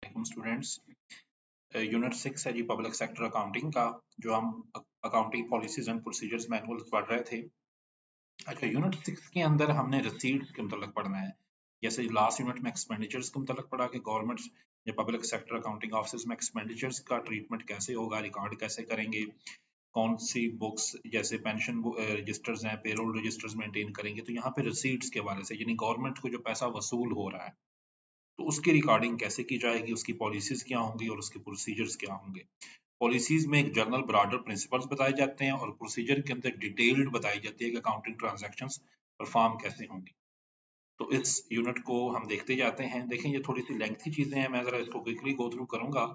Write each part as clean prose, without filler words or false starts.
Students, unit 6 है जी public sector accounting का, जो हम accounting policies and procedures manual पढ़ रहे थे। अच्छा, यूनिट 6 के अंदर हमने रिसीट्स के मतलब पढ़ना है। जैसे लास्ट यूनिट में एक्सपेंडिचर्स के मतलब पढ़ा कि गवर्नमेंट या पब्लिक सेक्टर अकाउंटिंग ऑफिस में एक्सपेंडिचर्स का ट्रीटमेंट कैसे होगा, रिकॉर्ड कैसे करेंगे, कौन सी बुक्स जैसे पेंशन रजिस्टर्स हैं, पेरोल रजिस्टर्स मेंटेन करेंगे। तो यहाँ पे रिसीट्स के हवाले से, यानी गवर्नमेंट को जो पैसा वसूल हो रहा है तो उसकी रिकॉर्डिंग कैसे की जाएगी, उसकी पॉलिसीज क्या होंगी और उसके प्रोसीजर्स क्या होंगे। पॉलिसीज में एक जनरल ब्रॉडर प्रिंसिपल्स बताए जाते हैं और प्रोसीजर के अंदर डिटेल्ड बताई जाती है कि अकाउंटिंग ट्रांजैक्शंस परफॉर्म कैसे होंगी। तो इस यूनिट को हम देखते जाते हैं। देखें, ये थोड़ी सी लेंथी चीजें हैं, मैं जरा इसको क्विकली गो थ्रू करूंगा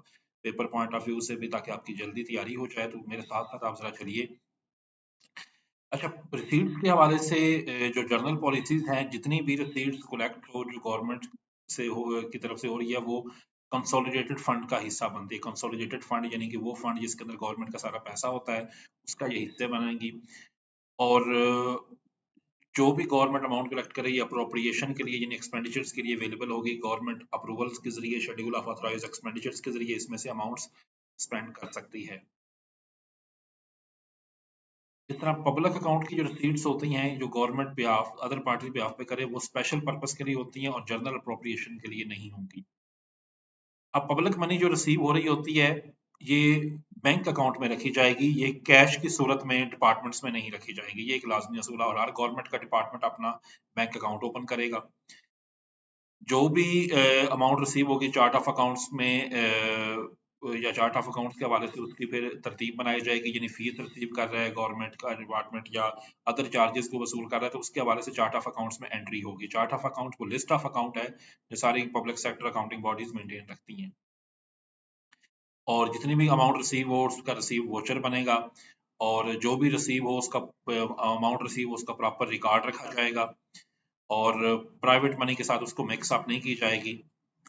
पेपर पॉइंट ऑफ व्यू से भी, ताकि आपकी जल्दी तैयारी हो जाए। तो मेरे साथ साथ आप जरा चलिए। अच्छा, रिसीट्स के हवाले से जो जर्नल पॉलिसीज हैं, जितनी भी रिसीट्स कलेक्ट हो जो गवर्नमेंट से हो की तरफ से हो रही है, वो कंसोलिडेटेड फंड का हिस्सा बनती है। कंसोलिडेटेड फंड यानी कि वो फंड जिसके अंदर गवर्नमेंट का सारा पैसा होता है, उसका ये हिस्से बनेंगी। और जो भी गवर्नमेंट अमाउंट कलेक्ट कर रही है अप्रोप्रिएशन के लिए, यानी एक्सपेंडिचर्स के लिए अवेलेबल होगी, गवर्नमेंट अप्रूवल्स के जरिए, शेड्यूल ऑफ ऑथराइज एक्सपेंडिचर्स के जरिए इसमें से अमाउंट्स स्पेंड कर सकती है। जिस तरह पब्लिक अकाउंट की जो रिसीट्स होती हैं, जो गवर्नमेंट पे ऑफ अदर पार्टी पे ऑफ पे करे, वो स्पेशल पर्पस के लिए होती हैं और जनरल अप्रोप्रिएशन के लिए नहीं होंगी। अब पब्लिक मनी जो रिसीव हो रही होती है, ये बैंक अकाउंट में रखी जाएगी, ये कैश की सूरत में डिपार्टमेंट्स में नहीं रखी जाएगी। ये एक लाजमी असूल है और हर गवर्नमेंट का डिपार्टमेंट अपना बैंक अकाउंट ओपन करेगा। जो भी अमाउंट रिसीव होगी चार्ट ऑफ अकाउंट्स में या चार्ट ऑफ अकाउंट्स के हवाले से उसकी फिर तरतीब बनाई जाएगी, यानी फीस रिसीव कर रहा है गवर्नमेंट का डिपार्टमेंट या अदर चार्जेस को वसूल कर रहा है, तो उसके हवाले से चार्ट ऑफ अकाउंट्स में एंट्री होगी। चार्ट ऑफ अकाउंट वो लिस्ट ऑफ अकाउंट है जो सारी public sector accounting bodies maintain रखती हैं। और जितनी भी अमाउंट रिसीव हो उसका रिसीव वोचर बनेगा, और जो भी रिसीव हो उसका अमाउंट रिसीव हो उसका प्रॉपर रिकॉर्ड रखा जाएगा, और प्राइवेट मनी के साथ उसको मिक्स अप नहीं की जाएगी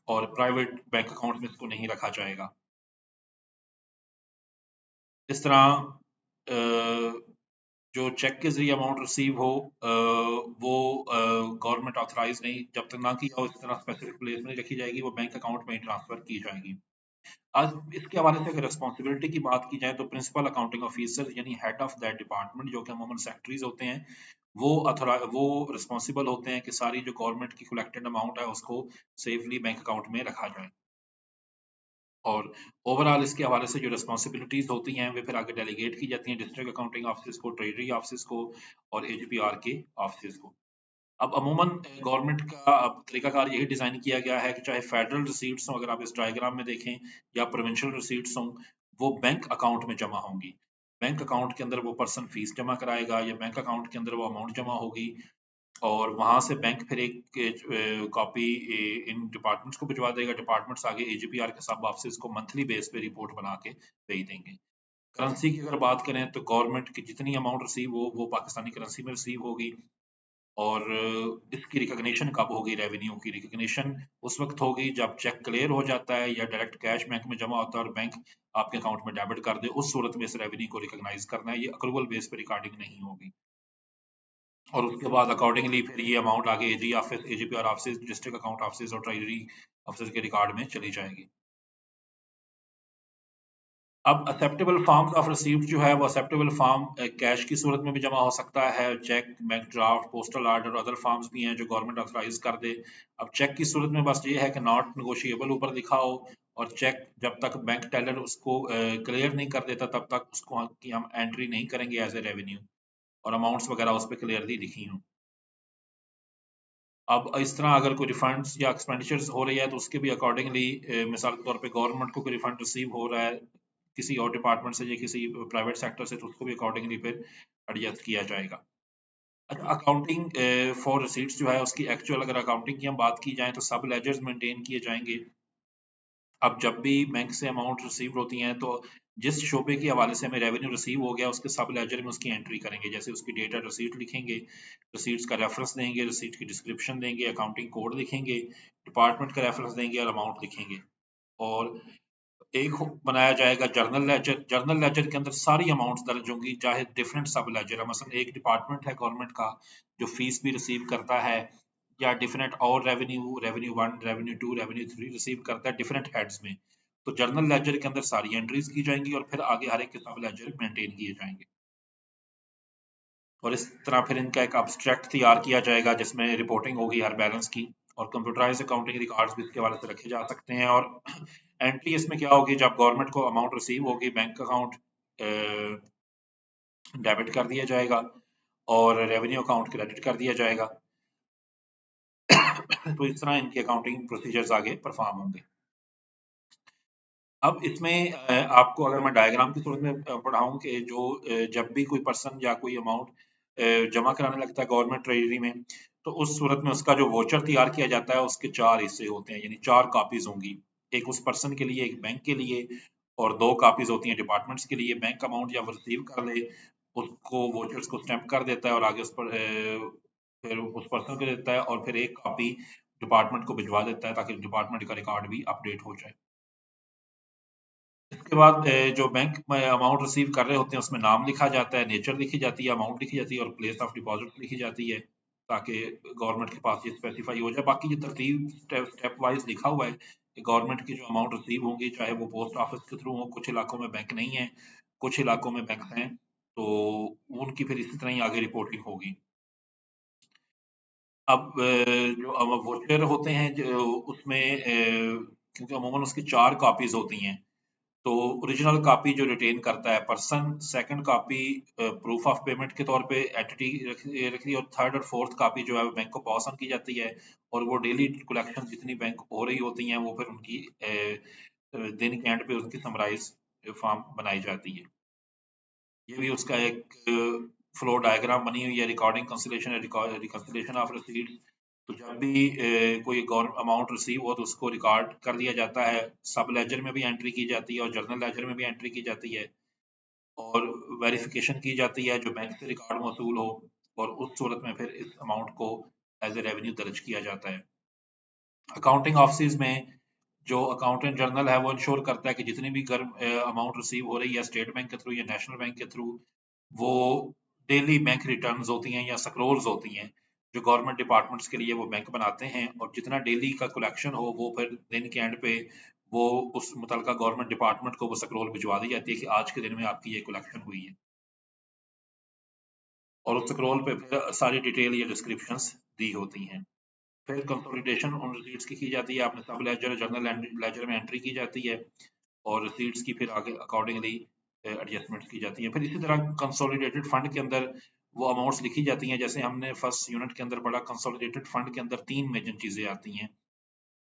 और प्राइवेट बैंक अकाउंट में इसको नहीं रखा जाएगा। इस तरह जो चेक के जरिए अमाउंट रिसीव हो वो गवर्नमेंट ऑथराइज नहीं, जब तक ना किया हो इस तरह स्पेसिफिक प्लेस में रखी जाएगी, वो बैंक अकाउंट में ही ट्रांसफर की जाएगी। आज इसके हवाले से अगर रिस्पॉन्सिबिलिटी की बात की जाए तो प्रिंसिपल अकाउंटिंग ऑफिसर यानी हेड ऑफ दैट डिपार्टमेंट, जो कि अमूमन सेक्रेटरीज होते हैं, वो रिस्पॉन्सिबल होते हैं कि सारी जो गवर्नमेंट की कलेक्टेड अमाउंट है उसको सेफली बैंक अकाउंट में रखा जाए। और ओवरऑल इसके हवाले से जो रिस्पॉन्सिबिलिटीज होती हैं वे फिर आगे डेलीगेट की जाती हैं डिस्ट्रिक्ट अकाउंटिंग ऑफिस को, ट्रेजरी ऑफिस को और एजीपीआर के ऑफिस को। अब अमूमन गवर्नमेंट का अब तरीकाकार यही डिजाइन किया गया है कि चाहे फेडरल रिसीट्स हों, अगर आप इस डायग्राम में देखें, या प्रोविंशियल रिसीट्स हों, वो बैंक अकाउंट में जमा होंगी। बैंक अकाउंट के अंदर वो पर्सन फीस जमा कराएगा या बैंक अकाउंट के अंदर वो अमाउंट जमा होगी, और वहां से बैंक फिर एक कॉपी इन डिपार्टमेंट्स को भिजवा देगा। डिपार्टमेंट्स आगे एजीपीआर के सब ऑफिस को मंथली बेस पे रिपोर्ट बना के भेज देंगे। करेंसी की अगर बात करें तो गवर्नमेंट की जितनी अमाउंट रिसीव हो वो पाकिस्तानी करेंसी में रिसीव होगी। और इसकी रिकॉग्निशन कब होगी? रेवेन्यू की रिकॉग्निशन उस वक्त होगी जब चेक क्लियर हो जाता है या डायरेक्ट कैश बैंक में जमा होता है और बैंक आपके अकाउंट में डेबिट कर दे, उस सूरत में इस रेवेन्यू को रिकॉग्नाइज करना है। ये अक्रूवल बेस पे रिकॉर्डिंग नहीं होगी। और उसके बाद अकॉर्डिंगली फिर ये अमाउंट आगे AG office, AGPR office, district account office और ट्रेजरी ऑफिस के रिकॉर्ड में चली जाएगी। अब एक्सेप्टेबल फॉर्म्स ऑफ रिसीव्ड जो है, वो एक्सेप्टेबल फॉर्म कैश की सूरत में भी जमा हो सकता है, cheque, bank draft, postal order और अदर फॉर्म्स भी हैं जो गवर्नमेंट ऑथराइज कर दे। अब चेक की सूरत में बस ये है कि नॉट नेगोशिएबल ऊपर लिखा हो, और चेक जब तक बैंक टेलर उसको क्लियर नहीं कर देता तब तक उसको की हम एंट्री नहीं करेंगे एज ए रेवेन्यू, और अमाउंट्स वगैरह उस पर क्लियरली लिखी हों। अब इस तरह अगर कोई रिफंड्स या एक्सपेंडिचर्स हो रही है तो उसके भी अकॉर्डिंगली, मिसाल के तौर पे गवर्नमेंट को कोई रिफंड रिसीव हो रहा है किसी और डिपार्टमेंट से या किसी प्राइवेट सेक्टर से, तो उसको भी अकॉर्डिंगली फिर एडजस्ट किया जाएगा। अच्छा, अकाउंटिंग फॉर रिसीट्स जो है उसकी एक्चुअल अगर अकाउंटिंग की हम बात की जाए तो सब लेजर्स मेंटेन किए जाएंगे। अब जब भी बैंक से अमाउंट रिसीव होती हैं तो जिस शोबे के हवाले से हमें रेवेन्यू रिसीव हो गया उसके सब लेजर में उसकी एंट्री करेंगे। जैसे उसकी डेट एंड रिसीट लिखेंगे, रिसीट्स का रेफरेंस देंगे, रिसीट की डिस्क्रिप्शन देंगे, अकाउंटिंग कोड लिखेंगे, डिपार्टमेंट का रेफरेंस देंगे और अमाउंट लिखेंगे। और एक बनाया जाएगा जर्नल लेजर। जर्नल लेजर के अंदर सारी अमाउंट्स दर्ज होंगी, चाहे डिफरेंट सब लेजर है। मसलन एक डिपार्टमेंट है गवर्नमेंट का जो फीस भी रिसीव करता है, या डिफरेंट और revenue, revenue 1, revenue 2, revenue 3 receive करता है डिफरेंट हेड्स में, तो जर्नल लेजर के अंदर सारी एंट्रीज की जाएंगी और फिर आगे हर एक के सब लेजर मेंटेन किए जाएंगे। और इस तरह फिर इनका एक अब्स्ट्रैक्ट तैयार किया जाएगा जिसमें रिपोर्टिंग होगी हर बैलेंस की, और कंप्यूटराइज्ड अकाउंटिंग रिकॉर्ड्स भी इसके हवाले से रखे जा सकते हैं। और एंट्री इसमें क्या होगी, जब गवर्नमेंट को अमाउंट रिसीव होगी बैंक अकाउंट डेबिट कर दिया जाएगा और रेवेन्यू अकाउंट क्रेडिट कर दिया जाएगा। तो इस तरह इनके अकाउंटिंग प्रोसीजर्स आगे परफॉर्म होंगे। अब इसमें आपको अगर मैं डायग्राम की सूरत में पढ़ाऊं कि जो जब भी कोई पर्सन या कोई अमाउंट जमा कराने लगता है गवर्नमेंट ट्रेजरी में, तो उस सूरत में उसका जो वोचर तैयार किया जाता है उसके 4 हिस्से होते हैं, यानी 4 कॉपीज होंगी, एक उस पर्सन के लिए, एक बैंक के लिए, और 2 कॉपीज होती हैं डिपार्टमेंट्स के लिए। बैंक अमाउंट जब रिसीव कर ले उसको वोचर्स को स्टैंप कर देता है और आगे उस पर फिर उस पर्सन को देता है, और फिर एक कॉपी डिपार्टमेंट को भिजवा देता है ताकि डिपार्टमेंट का रिकॉर्ड भी अपडेट हो जाए। इसके बाद जो बैंक में अमाउंट रिसीव कर रहे होते हैं उसमें नाम लिखा जाता है, नेचर लिखी जाती है, अमाउंट लिखी जाती है और प्लेस ऑफ डिपॉजिट लिखी जाती है, ताकि गवर्नमेंट के पास ये स्पेसिफाई हो जाए। बाकी ये तरतीब स्टेप स्टेप वाइज लिखा हुआ है कि गवर्नमेंट की जो अमाउंट रिसीव होंगी, चाहे वो पोस्ट ऑफिस के थ्रू हो, कुछ इलाकों में बैंक नहीं है, कुछ इलाकों में बैंक हैं, तो उनकी फिर इसी तरह ही आगे रिपोर्टिंग होगी। अब जो वोचर होते हैं जो उसमें क्योंकि अमूमन उसकी 4 कॉपीज होती हैं, तो ओरिजिनल कॉपी जो रिटेन करता है person, second copy proof of payment के तौर पे एंटिटी रखी, और थर्ड और फोर्थ कॉपी जो है वो बैंक को पास ऑन की जाती है, और वो डेली कलेक्शन जितनी बैंक हो रही होती हैं वो फिर उनकी दिन के एंड पे उनकी समराइज फॉर्म बनाई जाती है। ये भी उसका एक फ्लो डायग्राम बनी हुई है, recording conciliation, reconciliation of receipt. तो जब भी कोई गवर्नमेंट अमाउंट रिसीव हो तो उसको रिकॉर्ड कर दिया जाता है, सब लेजर में भी एंट्री की जाती है और जर्नल लेजर में भी एंट्री की जाती है, और वेरिफिकेशन की जाती है जो बैंक से रिकॉर्ड मौसूल हो, और उस सूरत में फिर इस अमाउंट को एज ए रेवेन्यू दर्ज किया जाता है। अकाउंटिंग ऑफिस में जो अकाउंटेंट जनरल है वो इंश्योर करता है कि जितनी भी अमाउंट रिसीव हो रही है स्टेट बैंक के थ्रू या नेशनल बैंक के थ्रू, वो डेली बैंक रिटर्न्स होती हैं या स्क्रोल्स होती हैं जो गवर्नमेंट डिपार्टमेंट्स के लिए वो बैंक बनाते हैं, और जितना डेली का कलेक्शन हो वो फिर दिन के एंड पे वो उस मुतलका गवर्नमेंट डिपार्टमेंट को वो स्क्रोल भिजवा दी जाती है कि आज के दिन में आपकी ये कलेक्शन हुई है, और उस स्क्रोल पे फिर सारी डिटेल या डिस्क्रिप्शंस दी होती हैं। फिर कंसोलिडेशन उन रिसीट्स की जाती है, आपने सब लेजर जर्नल लेजर में एंट्री की जाती है, और रिसीट्स की फिर आगे अकॉर्डिंगली एडजस्टमेंट की जाती है। फिर इसी तरह कंसोलिडेटेड फंड के अंदर वो अमाउंट्स लिखी जाती हैं, जैसे हमने फर्स्ट यूनिट के अंदर पढ़ा, कंसोलिडेटेड फंड के अंदर 3 मेजर चीजें आती हैं।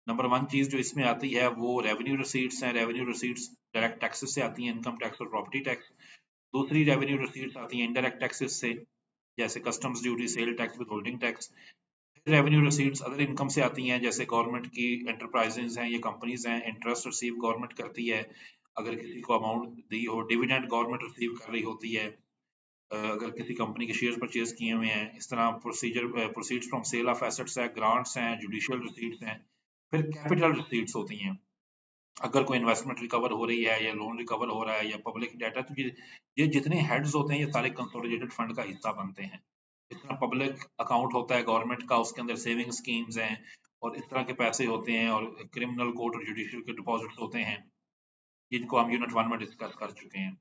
नंबर 1 चीज जो इसमें आती है वो रेवेन्यू रिसीट्स हैं। रेवेन्यू रिसीट्स डायरेक्ट टैक्सेस से आती हैं, इनकम टैक्स और प्रॉपर्टी टैक्स। दूसरी रेवेन्यू रिसीट्स आती हैं इनडायरेक्ट टैक्सेस से, जैसे customs duty, sale tax, with holding tax. Revenue receipts other income से आती हैं, जैसे गवर्नमेंट की एंटरप्राइजेज हैं, ये कंपनीज हैं, इंटरेस्ट रिसीव गवर्नमेंट करती है अगर किसी को अमाउंट दी हो, डिविडेंड गवर्नमेंट रिसीव कर रही होती है अगर किसी कंपनी के शेयर परचेज किए हुए हैं। इस तरह proceeds from sale of assets है, ग्रांट्स हैं, जुडिशियल रिसीट्स हैं। फिर कैपिटल रिसीट्स होती हैं, अगर कोई इन्वेस्टमेंट रिकवर हो रही है या लोन रिकवर हो रहा है या पब्लिक डेटा, तो ये जितने हेड्स होते हैं ये सारे कंसोलिडेटेड फंड का हिस्सा बनते हैं। इस तरह पब्लिक अकाउंट होता है गवर्नमेंट का, उसके अंदर सेविंग स्कीम्स हैं और इस तरह के पैसे होते हैं, और क्रिमिनल कोर्ट और जुडिशियल के डिपॉजिट्स होते हैं, जिनको हम यूनिट 1 में डिस्कस कर चुके हैं।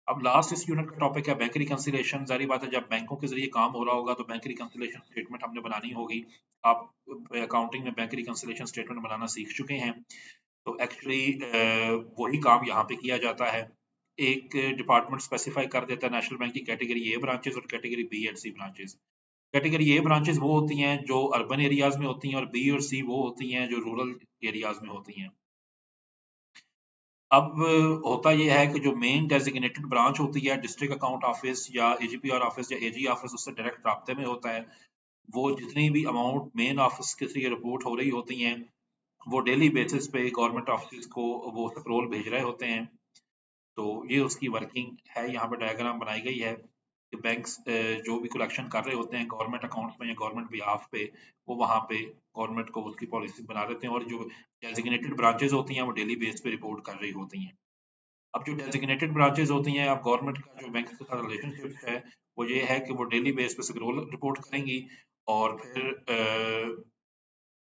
अब लास्ट इस यूनिट का टॉपिक है बैंक रिकंसिलेशन। जारी बात है जब बैंकों के जरिए काम हो रहा होगा तो बैंक रिकंसिलेशन स्टेटमेंट हमने बनानी होगी। आप अकाउंटिंग में बैंक रिकंसिलेशन स्टेटमेंट बनाना सीख चुके हैं, तो एक्चुअली वही काम यहाँ पे किया जाता है। एक डिपार्टमेंट स्पेसिफाई कर देता है नेशनल बैंक की कैटेगरी ए ब्रांचेस और category B and C branches. Category A branches वो होती हैं जो अर्बन एरियाज में होती हैं, और बी और सी वो होती हैं जो रूरल एरियाज में होती हैं। अब होता यह है कि जो मेन डेजिग्नेटेड ब्रांच होती है, डिस्ट्रिक्ट अकाउंट ऑफिस या एजीपीआर ऑफिस या एजी ऑफिस, उससे डायरेक्ट राब्ते में होता है। वो जितनी भी अमाउंट मेन ऑफिस के थ्रू रिपोर्ट हो रही होती हैं वो डेली बेसिस पे गवर्नमेंट ऑफिस को वो स्क्रोल भेज रहे होते हैं। तो ये उसकी वर्किंग है, यहाँ पे डायग्राम बनाई गई है कि बैंक्स जो भी कलेक्शन कर रहे होते हैं गवर्नमेंट अकाउंट में या गवर्नमेंट बिहाफ पे, वो वहाँ पे गवर्नमेंट को उसकी पॉलिसी बना देते हैं, और जो डेजिग्नेटेड ब्रांचेस होती हैं वो डेली बेस पे रिपोर्ट कर रही होती हैं। अब जो डेजिग्नेटेड ब्रांचेस होती हैं, अब गवर्नमेंट का जो बैंक के साथ रिलेशनशिप है वो ये है कि वो डेली बेस पे स्क्रोल रिपोर्ट करेंगी, और फिर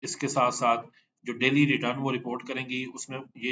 इसके साथ साथ जो डेली रिटर्न वो रिपोर्ट करेंगी, उसमें ये